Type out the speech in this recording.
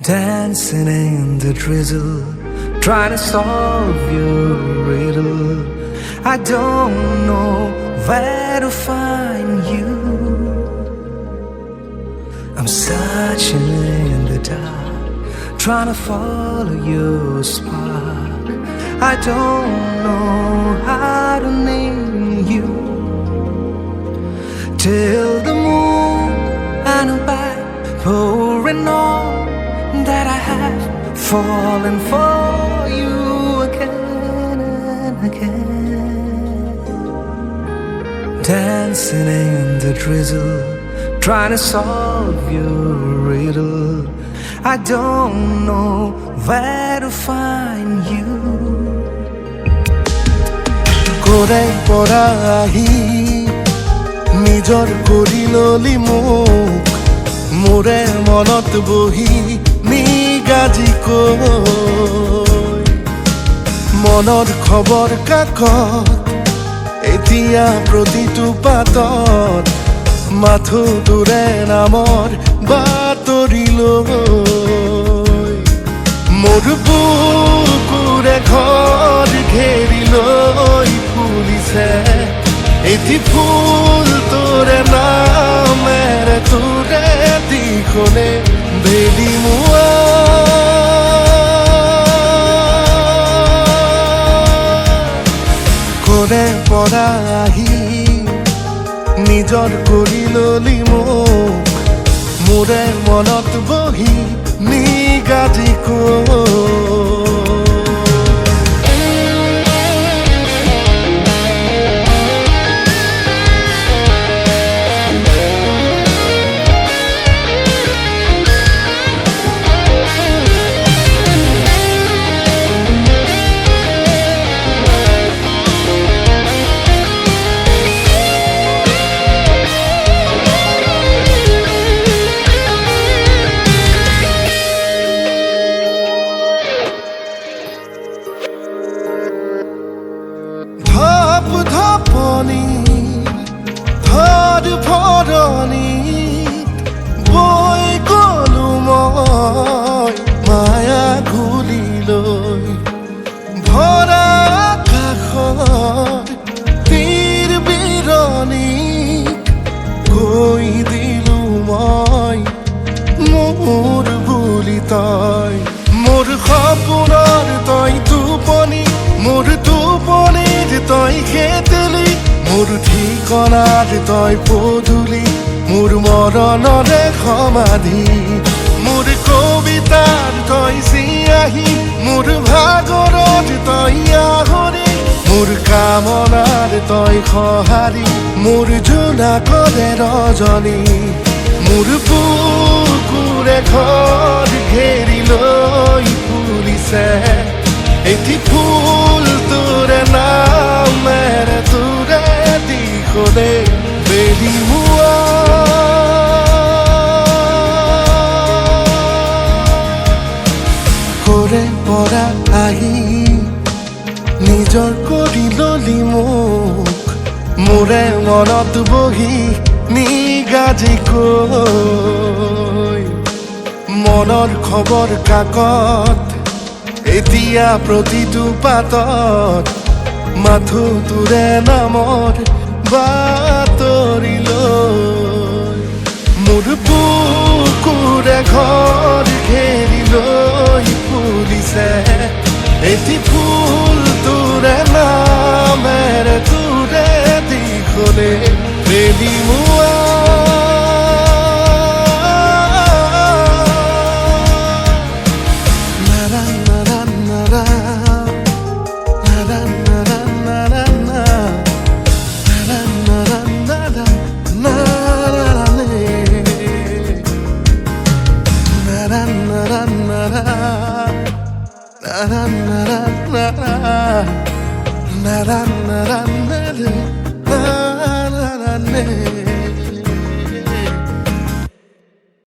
Dancing in the drizzle, trying to solve your riddle. I don't know where to find you. I'm searching in the dark, trying to follow your spark. I don't know how to name you. Till the moon and a back pouring on that I have fallen for you again and again. Dancing in the drizzle, trying to solve your riddle. I don't know where to find you. Kore porahi nijor koriloli muk more monot bohi নিগাজি কৈ মনৰ খবৰ কাকত এতিয়া প্ৰতিটো পাতত মাথো তোৰে নামৰ বাতৰি লৈ মোৰ বুকুৰে ঘৰ ঘেৰি লৈ ফুলিছে এটি ফুল তোৰে নামেৰে তোৰে দিখনে বেলি মুৱা কৰে পৰা আহি নিজৰ কৰি ললি মোক মোৰে মনত বহি নিগাজি ধপনি ধৰ ভৰণি বৈ গলো মই মায়া ঘূলি লৈ ভৰা কাষৰ তীৰ বিৰণিক কৈ দিলো মই মোৰ বুলি তই মোৰ সপোনৰ তই টোপনি মোৰ টোপনিৰ তই খেতেলি মোৰ ঠিকনাৰ তই পদূলি মোৰ মৰণৰে সমাধি মোৰ কবিতাৰ তই চিয়াহী মোৰ ভাগৰত তই আহৰি মোৰ কামনাৰ তই সঁহাৰি মোৰ জোনাকৰে ৰজনী মোৰ বুকুৰে ঘৰ ঘেৰি লৈ ফুলিছে এটি ফুল তোৰে নামেৰে তোৰে দিখনে বেলি মুৱা কৰে পৰা আহি নিজৰ কৰি ললি মোক মোৰে মনত বহি নিগাজি কৈ মনৰ খবৰ কাকত এতিয়া প্ৰতিটো পাতত মাথো তোৰে নামৰ বাতৰি লৈ মোৰ বুকুৰে ঘৰ ঘেৰি লৈ ফুলিছে এটি ফুল তোৰে নামেৰে তোৰে দিখনে বেলি মুৱা na na na na na na na na na